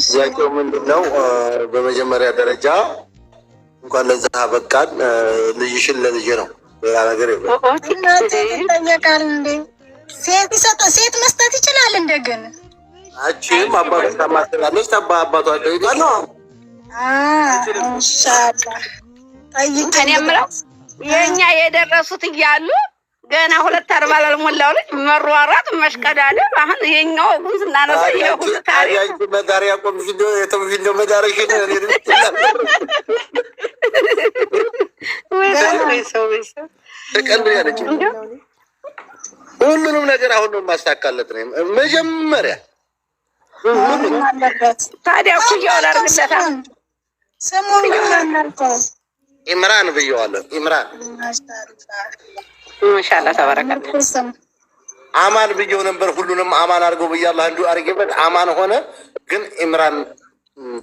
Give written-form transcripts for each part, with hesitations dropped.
ጥያቄው ምንድነው? በመጀመሪያ ደረጃ እንኳን ለዛ በቃን። ልጅሽን ለልጄ ነው፣ ሌላ ነገር የለም። ይጠየቃል እንዴ? ሴት መስጠት ይችላል። እንደገና አንቺም አባቷ ታማክራለች። አባቷ ጠይቃለሁ። ኢንሻአላህ ጠይቅ። እኔ የምለው የኛ የደረሱት እያሉ ገና 2 40 ላልሞላው ልጅ መሯሯጥ መሽቀዳደም። አሁን የኛው ጉን ስናነሳ ይሁን ታሪክ አያይ መዳር ያቆም ቪዲዮ የተቪዲዮ መዳርሽ ሁሉንም ነገር አሁን ነው ማስተካከለት ነው መጀመሪያ። ታዲያ ኩያው ላርግለታ ስሙን ማናልከው ኢምራን ብየዋለሁ። ኢምራን ማሻአላህ ተባረከለ። አማን ብየው ነበር። ሁሉንም አማን አድርገው ብያለሁ። አንዱ አርገበት አማን ሆነ፣ ግን ኢምራን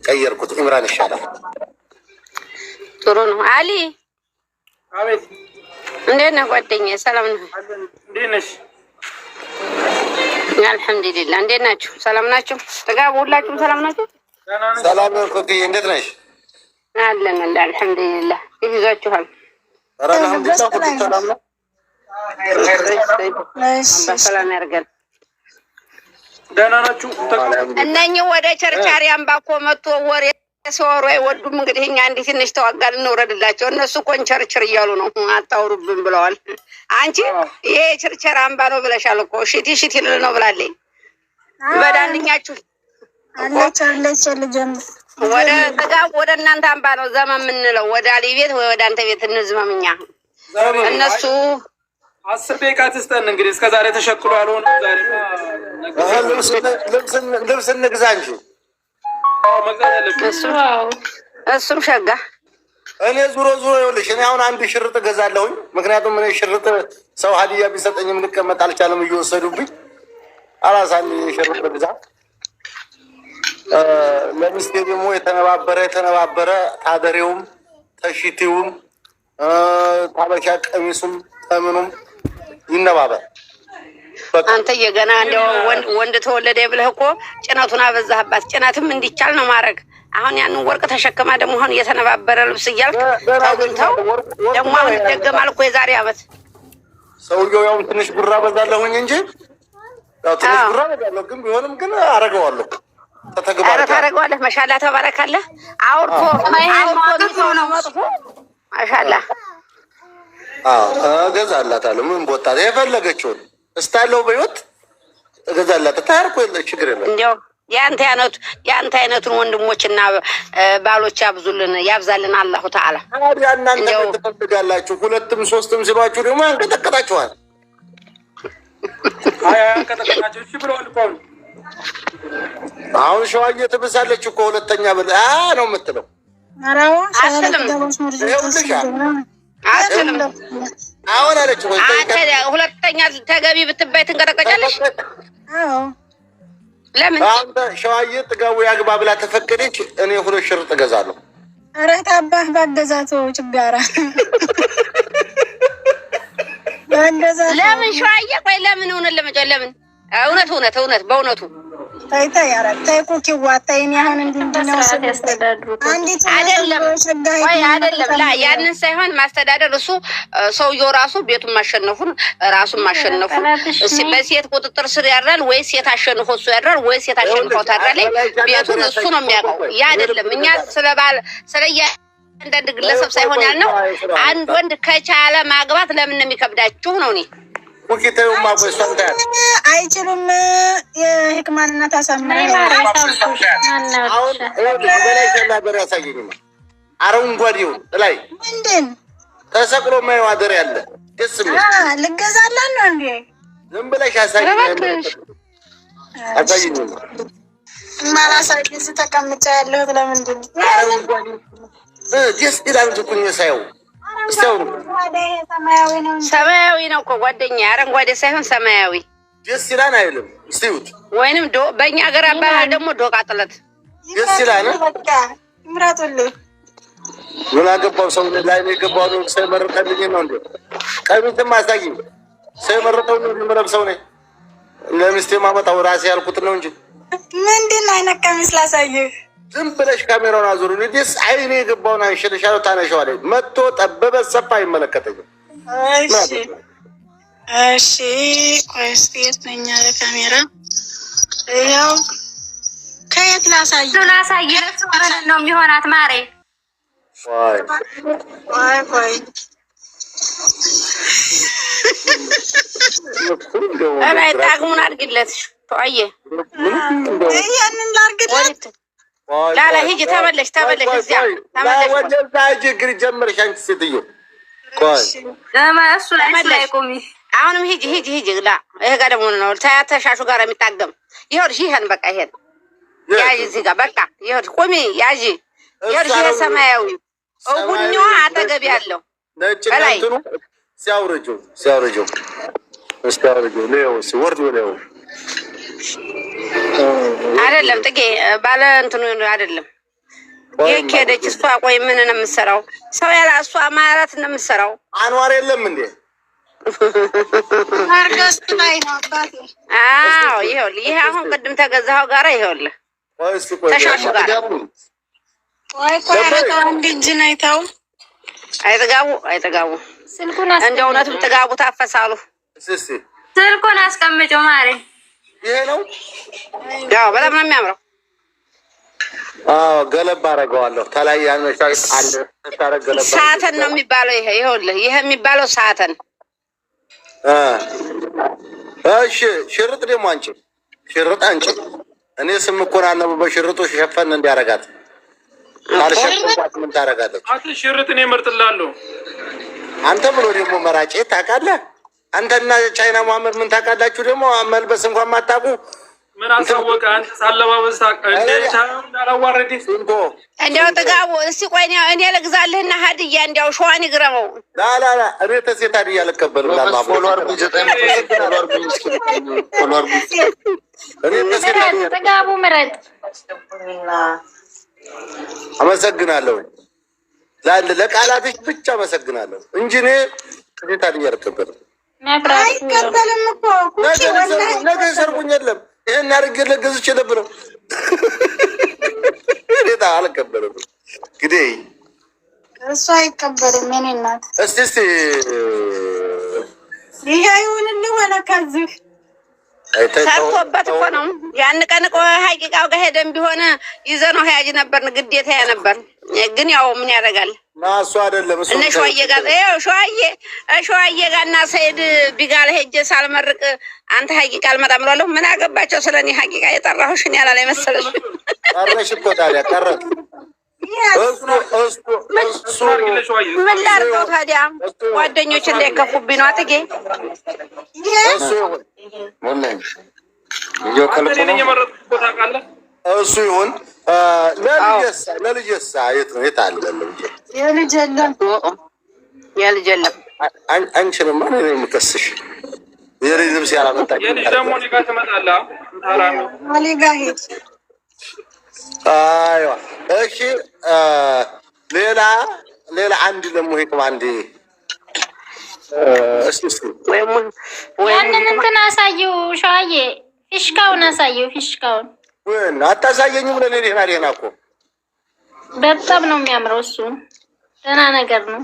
ቀየርኩት። ኢምራን ይሻላል። ጥሩ ነው። አሊ አቤት። እንዴት ነህ ጓደኛዬ? ሰላም ነህ? እንዴት ነሽ? አልሐምዱሊላህ። እንዴት ናችሁ? ሰላም ናችሁ? ተጋቡ ሁላችሁም ሰላም ናችሁ? ሰላም ነው። ኮኪ እንዴት ነሽ? አለን አልሐምዱሊላህ። ይዟችኋል? ኧረ አልሐምዱሊላህ ሁሉ ሰላም ነው። በሰላም ያርገን። ደህና ናችሁ? እነኚህ ወደ ቸርቻሪ አምባ እኮ መጥቶ ወሬ ሲወሩ አይወዱም። እንግዲህ እኛ እንዲህ ትንሽ ተዋጋል እንውረድላቸው። እነሱ እኮን ቸርችር እያሉ ነው። አታውሩብን ብለዋል። አንቺ ይሄ ቸርቸር አምባ ነው ብለሻል እኮ። ሽቲ ሽቲ ልል ነው ብላለኝ። በዳንኛችሁ አለች ልጅም ወደ ተጋብ ወደ እናንተ አምባ ነው ዘመን የምንለው። ወደ አሊ ቤት ወይ ወደ አንተ ቤት እንዝመምኛ። እነሱ 10 ደቂቃ ትስጠን። እንግዲህ እስከ ዛሬ ተሸክሎ ያልሆነ ዛሬ ልብስ እንግዛ እንጂ እሱም ሸጋ። እኔ ዙሮ ይኸውልሽ፣ እኔ አሁን አንድ ሽርጥ እገዛለሁኝ። ምክንያቱም እኔ ሽርጥ ሰው ሀዲያ ቢሰጠኝም ልቀመጥ አልቻለም፣ እየወሰዱብኝ። አላሳንድ ሽርጥ ግዛ። ለሚስቴ ደግሞ የተነባበረ ታደሬውም ተሽቲውም ታበሻ ቀሚሱም ተምኑም ይነባበር። አንተ የገና እንደው ወንድ ተወለደ ብለህ እኮ ጭነቱን አበዛህባት። ጭነትም እንዲቻል ነው ማድረግ። አሁን ያንን ወርቅ ተሸክማ ደግሞ አሁን የተነባበረ ልብስ እያልክ ተው ደግሞ አሁን ይደገማል እኮ የዛሬ ዓመት። ሰውየው ያው ትንሽ ጉራ በዛለሁኝ እንጂ ያው ትንሽ ጉራ በዛለሁ፣ ግን ቢሆንም ግን አረገዋለሁ። ታረገዋለህ። ማሻአላ ተባረካለህ። አውርቶ ነው መጥፎ ማሻአላ። እገዛላታለሁ። ምን ቦታ የፈለገችውን እስታለው በህይወት እገዛላት። ታርቆ የለ ችግር የለም። እንዴው ያንተ አይነቱን ወንድሞችና ባሎች ያብዛልን አላሁ ተዓላ። ታዲያ እናንተ ምን ትፈልጋላችሁ? 2ም 3ም ሲሏችሁ ደግሞ ያንቀጠቅጣችኋል። ያንቀጠቅጣችሁ እሺ ብለዋል እኮ። አሁን ሸዋዬ ትብሳለች እኮ 2ኛ በል ነው የምትለው። አራው አሁን አለች ወይ? ሁለተኛ ተገቢ ብትባይ ትንቀጠቀጫለሽ። አዎ ለምን አንተ ሸዋዬ ጥጋቡ ያግባ ብላ ተፈቀደች። እኔ 2 ሽርጥ እገዛለሁ። ኧረ ታባህ ባገዛቶ ችጋራ ባገዛቶ ለምን ሸዋዬ? ቆይ ለምን ለምን እውነት በእውነቱ ታይ አራታይ ኩኪዋ ታይኒ አሁን እንዲንደው አይደለም ላ ያንን ሳይሆን ማስተዳደር እሱ ሰውየው ራሱ ቤቱን ማሸነፉን በሴት ቁጥጥር ስር ያድራል ወይ ሴት አሸንፎ እሱ ያድራል ወይ ሴት አሸንፎ ታድራል። ቤቱን እሱ ነው የሚያውቀው። ያ አይደለም እኛ ስለያ አንዳንድ ግለሰብ ሳይሆን ያልነው አንድ ወንድ ከቻለ ማግባት ለምን ነው የሚከብዳችሁ ነው። እኔ ወኪታዩ ማቆስንታ አይችሉም። የህክማና ታሳምነ አሁን በላይ ተናገር ያሳየኝ አረንጓዴው ላይ ምንድን ተሰቅሎ ማይዋደር ያለ ደስ ምን ልገዛላን ነው እንዴ? ዝም ብለሽ ያሳየኝ ማራሳይስ ተቀምጫ ያለሁት ለምንድን አረንጓዴው ደስ ይላል ትኩኝ ሳይው ሰማያዊ ነው እኮ ጓደኛ። አረንጓዴ ሳይሆን ሰማያዊ ደስ ይላል አይልም? እስቲውት ወይንም በእኛ ሀገር አባባል ደግሞ ዶቃ ጥለት ደስ ይላል። በቃ ምራጡልኝ ምን አገባው ሰው ላይ ነው የገባው ነው ሳይመረጠልኝ ነው እንዴ? ቀሚስም አሳይኝ ሳይመረጠው ነው የምለብሰው ነው። ለሚስቴ ማመጣው ራሴ ያልኩት ነው እንጂ ምንድን አይነት ቀሚስ ላሳይህ? ዝም ብለሽ ካሜራውን አዙሩ። ደስ አይኔ የገባውን አንሽልሻለሁ፣ ታነሻዋለሽ። መጥቶ ጠበበ ሰፋ አይመለከተኝም። እሺ እሺ፣ ቆይ እስኪ የት ነኝ ያለ ካሜራ? ያው ከየት ላሳይ? ላሳይህ ማለት ነው የሚሆናት ማሬ። ቆይ አይ ታግሙን አድርግለት ሸዋዬ። ያንን ላድርግለት? ላላ ሂጂ፣ ተመለሽ እዚያ ተመለሽ። ወደዛ ሂጂ። እግር ጀመርሽ አንቺ ሴትዮ። ቆይ እሱ ላይ ቆሚ። አሁንም ሂጂ። ላ ይሄ ጋር ደግሞ ነው ተሻሹ ጋር የሚታገም ይኸውልሽ። ይሄን በቃ ይሄን ያዥ እዚህ ጋር በቃ ይኸውልሽ። ቆሚ ያዥ። ይኸውልሽ ይሄ ሰማያዊ ቡኒዋ አጠገብ ያለው ነጭ እንትኑ ሲያውርጁ ሌው ሲወርድ ሌው አይደለም ጥጌ ባለ እንትኑ አይደለም። ይሄ ከሄደች እሷ ቆይ ምን ነው የምትሰራው? ሰው ያለ እሷ ማለት ነው የምትሰራው። አንዋር የለም እንዴ? አርገስት ላይ ነው አባቴ። አዎ ይኸውልህ፣ ይሄ አሁን ቅድም ተገዛኸው ጋራ ይኸውልህ ተሻሹ ጋር ቆይ አንድ እንጂን አይተው አይጠጋቡ ስልኩን እንደ እውነትም ጥጋቡ ታፈሳሉ። ስልኩን አስቀምጪው ማሬ። ይሄ ነው ያው በጣም ነው የሚያምረው። ገለባ አደርገዋለሁ። ተላይ ያነሻይ አለ ታረግ ገለባ ሳተን ነው የሚባለው። ይሄ ይኸውልህ፣ ይሄ የሚባለው ሳተን። እሺ ሽርጥ ደግሞ አንቺ እኔ ስም እኮ ነው በሽርጡ ሸፈን እንዲያረጋት ካልሸፈንኳት ምን ታረጋለች? ሽርጥ እኔ እመርጥልሃለሁ። አንተ ብሎ ደግሞ መራጬ ታውቃለህ? አንተና ቻይና መሀመድ ምን ታውቃላችሁ? ደግሞ መልበስ እንኳን ማታውቁ ምን አሳወቀ? አንተ ሳለባበስ ታውቃለህ? እንዳላዋረድ እንዲያው ጥጋቡ እስቲ ቆይ እኔ ልግዛልህና ሀድያ እንዲያው ሸዋን ይግረመው። ላላ እኔ ተሴት ሀድያ አልቀበልም። ጥጋቡ ምረጥ። አመሰግናለሁ። ለቃላትሽ ብቻ አመሰግናለሁ እንጂ እኔ ተሴት ሀድያ አልቀበልም። አይቀበልም እኮ ነገ ሰርጉኝ የለም ይሄን ያድርግልህ ገዝቼ ነበር። እኔ አልቀበልም። እንግዲህ እሱ አይቀበልም። የእኔ እናት እስቲ ይሄ ይሁንልህ ሆነ ከዚህ ሰርቶበት እኮ ነው። ያን ቀን እኮ ሀቂቃው ጋር ሄደን ቢሆን ይዘነው ሀያጅ ነበር፣ ግዴታ ያ ነበር። ግን ያው ምን ያደርጋል እሱ አይደለም እሱ እነ ሸዋዬ ጋር ሸዋዬ ጋር እና ሰይድ ቢጋል ሄጄ ሳልመርቅ አንተ ሀቂቃ አልመጣም እላለሁ። ምን አገባቸው ስለኔ ሀቂቃ? የጠራሁሽ እኔ ያላላይ መሰለሽ? ቀረሽ እኮ ታዲያ ቀረ። ምን ላድርገው ታዲያ? ጓደኞች እንዳይከፉብኝ ነው። አጥጌ እሱ ይሁን። ለልጅሳ የት ነው? የት አለ የልጅ የለም። አንቺንማ እኔ ነኝ የምከስሽ። የልጅ ልብስ ያላመጣች የልጅ ደግሞ እኔ ጋር ትመጣለህ። አሊ ጋር ሂድ። አይዋ እሺ። ሌላ አንድ ደግሞ ሄክም አንዴ ያንን እንትን አሳየው ሸዋዬ፣ ፊሽካውን አሳየው። ፊሽካውን ወይ አታሳየኝም? ለኔ ደህና እኮ በጣም ነው የሚያምረው። እሱ ደህና ነገር ነው።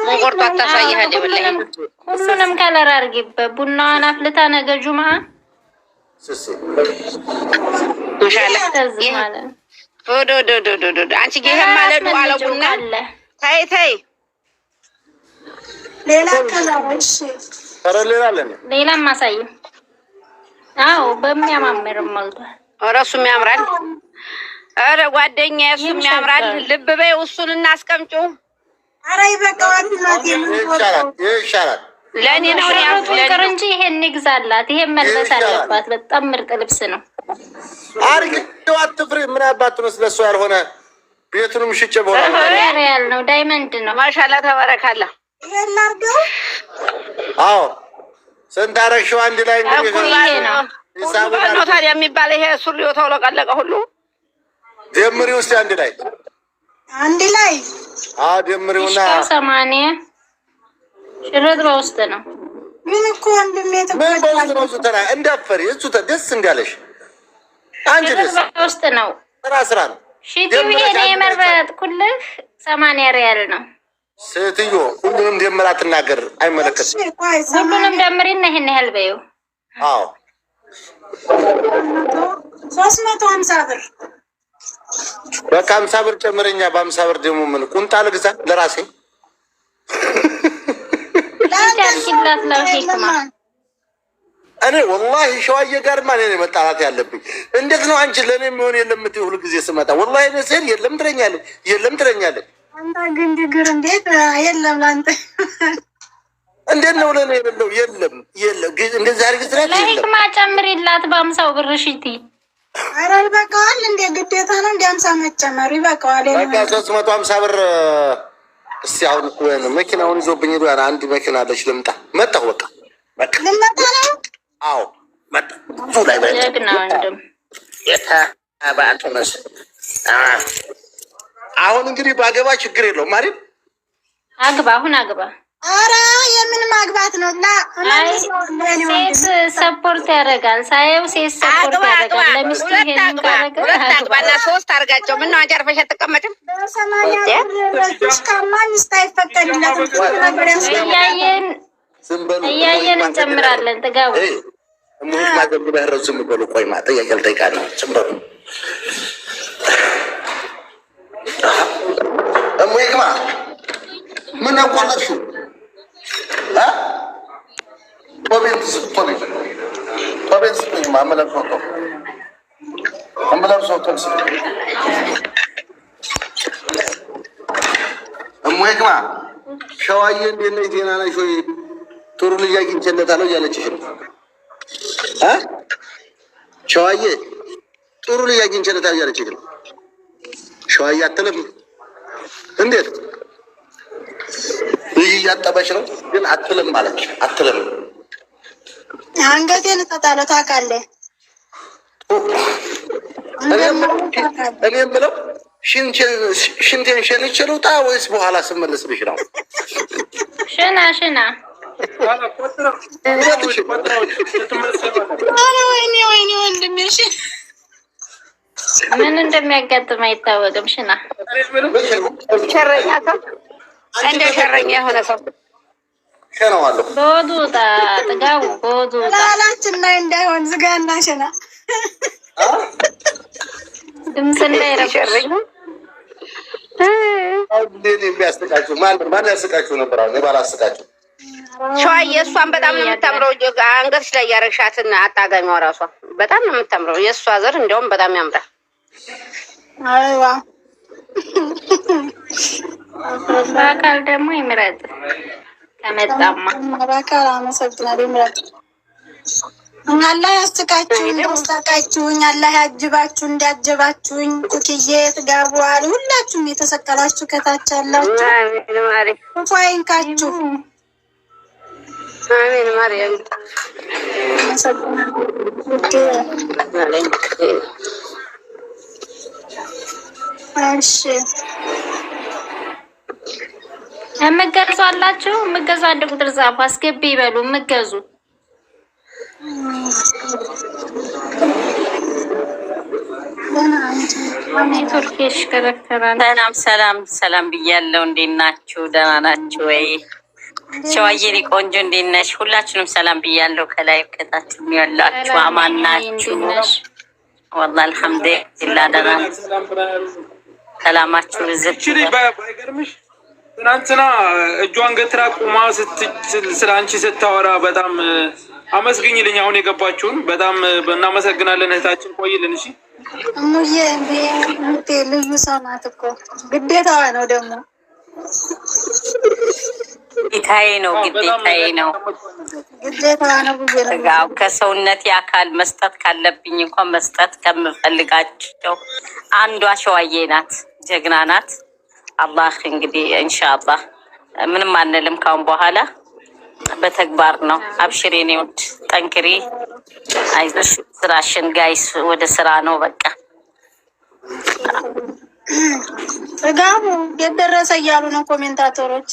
ሙቆርጦ አታሳይሃለሁ ብለህ ሁሉንም ከለር አድርጊበት። ቡናዋን አፍልታ ነገ ጁማ ማሻአላ አንቺ ጌሄ ማለት ነው አለ ቡና ታይ ሌላ ከለር ሌላም አሳየው። አዎ በሚያማምር ሞልቷል። ኧረ እሱም ያምራል። ኧረ ጓደኛዬ እሱም ያምራል። ልብ በይው፣ እሱን እናስቀምጪው። ኧረ ይበቃዋል። ይሻላል። ለእኔ ነው ፍቅር እንጂ ይሄን ይግዛላት። ይሄን መልበስ አለባት። በጣም ምርጥ ልብስ ነው። አርግው አትፍሪ። ምን አባቱ ነው ስለሱ ያልሆነ ቤቱንም ሽጬ በኋላ ሪያል ነው፣ ዳይመንድ ነው። ማሻአላ ተባረካላ። ይሄን ላድርገው። አዎ ስንት አደረግሽው? አንድ ላይ እንግዲህ ይሄ ነው ነው ታዲያ የሚባለው። ይሄ ሱሪው ተውለቀለቀ ሁሉ ደምሪ ውስጥ አንድ ላይ ደምሪውና 80 ሽርጥ በውስጥ ነው። ምን እኮ ወንድሜ ምን በውስጥ ነው ተራ እንዳፈሪ እሱ ደስ እንዳለሽ አንቺ ደስ ውስጥ ነው ስራ ነው ሺቲው የኔ የመረጥኩልህ 80 ሪያል ነው ሴትዮ ሁሉንም ደምራ አትናገር አይመለከትም ሁሉንም ደምሪና ይሄን ያህል በይው አዎ 350 ብር በቃ 50 ብር ጨምረኛ በ50 ብር ደግሞ ምን ቁንጣ ልግዛ ለራሴ ላንቺላት ለሂክማ እኔ ወላሂ ሸዋዬ ጋር ማን ነው መጣላት ያለብኝ እንዴት ነው አንቺ ለኔ የሚሆን የለም የምትይ ሁሉ ጊዜ ስመጣ ወላሂ ነሰን የለም ትረኛለች አንተ ግን ድግር እንዴት የለም ላንተ እንዴት ነው ለኔ የለው የለም እንደዚህ አድርግ ትላለች ለሂክማ ጨምሪላት በ50 ብር ሽቲ ኧረ ይበቃዋል እንደ ግዴታ ነው እንደ 50 መጨመር ይበቃዋል በቃ 350 ብር እስቲ አሁን ወይኔ መኪናውን ይዞብኝ ሄዷል አንድ መኪና አለች ልምጣ መጣሁ በቃ ልመጣ ነው አዎ መጣ ብዙ ላይ ባይ ደግና ወንድም የታባቱነስ አሁን እንግዲህ ባገባ ችግር የለውም ማለት አግባ ኧረ የምን ማግባት ነው ሴት ሰፖርት ያደርጋል ሳየው ሴት ሰፖርት ያደርጋል ለሚስቱ ይሄን ካረገ አግባና 3 አርጋቸው ምን ነው አንቺ አርፈሽ አትቀመጭም በ80 ብር ከማን ይስታይፈቀድላችሁ እያየን እንጨምራለን ጥጋቡ ሙሽ ማገብ በህረው ዝም ብሎ ቆይ ማ ጥያቄ ልጠይቃ ነው ጭምሩ እሙይክማ ምን አቋላችሁ ኮሜንት ማመለክ ነው አመላልሶ ተንስ እሙይክማ ሸዋዬ እንዴት ነው ጤና ነሽ ወይ ጥሩ ልጅ አግኝቼለታለሁ እያለችሽ ነው ሸዋዬ ጥሩ ልጅ አግኝቼለታለሁ እያለችሽ ነው ሸዋዬ አትልም እንዴት ልጅ እያጠበች ነው ግን አትልም ማለች አትልም አንገቴን እጠጣለሁ ታውቃለህ እኔ የምለው ሽንቴን ሸንቼ ልውጣ ወይስ በኋላ ስመለስልሽ ነው ሽና ወይኔ ወንድሜ ምን እንደሚያጋጥም አይታወቅም ሽና ሸረኛ ሰው እንደ ሸረኛ የሆነ ሰው ሸነዋለሁ በወዱ ጥጋቡ በወዱ ላላችን ላይ እንዳይሆን ዝጋና ሽና ድምፅ እንዳይረብሽ የሚያስጠቃችሁ ማን ያስቃችሁ ነበር አሁን ባላስቃችሁ ሸዋዬ እሷን በጣም ነው የምታምረው አንገትሽ ላይ ያረግሻትን አጣጋሚዋ ራሷ በጣም ነው የምታምረው የእሷ ዘር እንዲያውም በጣም ያምራል አይዋ በአካል ደግሞ ይምረጥ ከመጣማ በአካል አመሰግናለሁ ይምረጥ አላህ ያስቃችሁኝ ያስቃችሁኝ አላህ ያጅባችሁ እንዳጀባችሁኝ ኩክዬ ትጋቧል ሁላችሁም የተሰቀላችሁ ከታች ያላችሁ ፋይንካችሁ አሜን ማርያም እሺ የምትገዙ አላችሁ የምትገዙ አንድ ቁጥር ጻፉ አስገቢ ይበሉ የምትገዙ ኔትወርክ ይሽከረከራል ሰላም ብያለሁ እንዴት ናችሁ ደህና ናችሁ ወይ ሸዋዬ ቆንጆ እንዴት ነሽ ሁላችሁንም ሰላም ብያለሁ ከላይ ከታችም ያላችሁ አማን ናችሁ والله الحمد لله ደህና ሰላማችሁ ዝት ባይገርምሽ ትናንትና እጇን ገትራ ቁማ ስላንቺ ስታወራ በጣም አመስግኝልኝ አሁን የገባችሁን በጣም እናመሰግናለን እህታችን ቆይልን እሺ እሙዬ እንዴ ልዩ ሰው ናት እኮ ግዴታዋ ነው ደግሞ ግዴታዬ ነው ጋው ከሰውነት የአካል መስጠት ካለብኝ እንኳን መስጠት ከምፈልጋቸው አንዷ ሸዋዬ ናት ጀግና ናት አላህ እንግዲህ ኢንሻአላህ ምንም አንልም ካሁን በኋላ በተግባር ነው አብሽሪ ነው ጠንክሪ አይዞሽ ስራሽን ጋይስ ወደ ስራ ነው በቃ ጥጋቡ የደረሰ እያሉ ነው ኮሜንታተሮች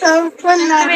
እኮ እናቴ